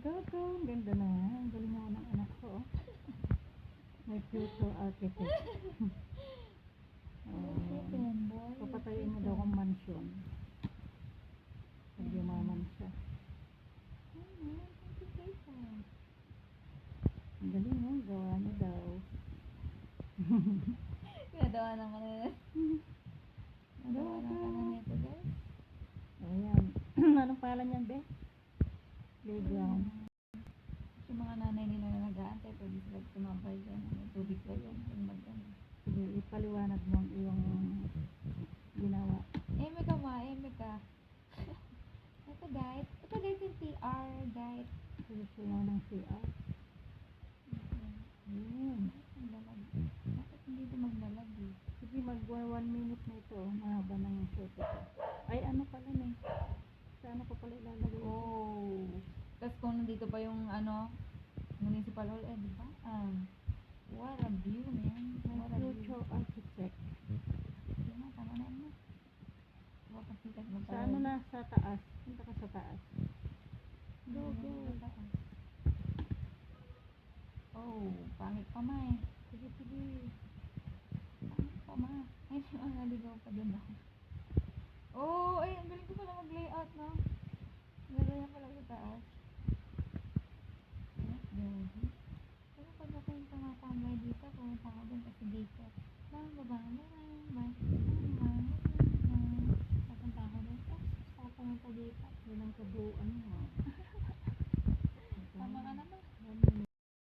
Toto, ang ganda na. Ang galing ako ng anak ko. Oh. May future architect. Papatayin mo daw akong mansion. Pag yumaman siya. Ang galing mo, gawa niya daw. Pinadawa naman nila. Pinadawa naman nito, guys. Ayan. Anong pangalan niyan, be? Playground. Yung mga nanay nila na nag-aantay, pwede sila tumambay dyan. May tubig ba dyan? Sige, ipaliwanag mo ang iyong ginawa. Eme ka ma, eme ka. Ito guys yung CR, guys. Susunod ng CR. Ayan. Bakit hindi ito maglalag eh? Sige, mag 1 minute na ito. Mahaba ng shoot ito. Ay, ano pala na eh. Sa ano ko pala ilalagay? Oh. Tapos kung nandito pa yung municipal hall, di ba? What a view, man. What a view. Future architect. Tama na mo. Sa ano na? Sa taas. Punta ka sa taas. Go. Oh, pangit pa ma eh. Sige. Pangit pa ma. Ay, naligaw pa din ako.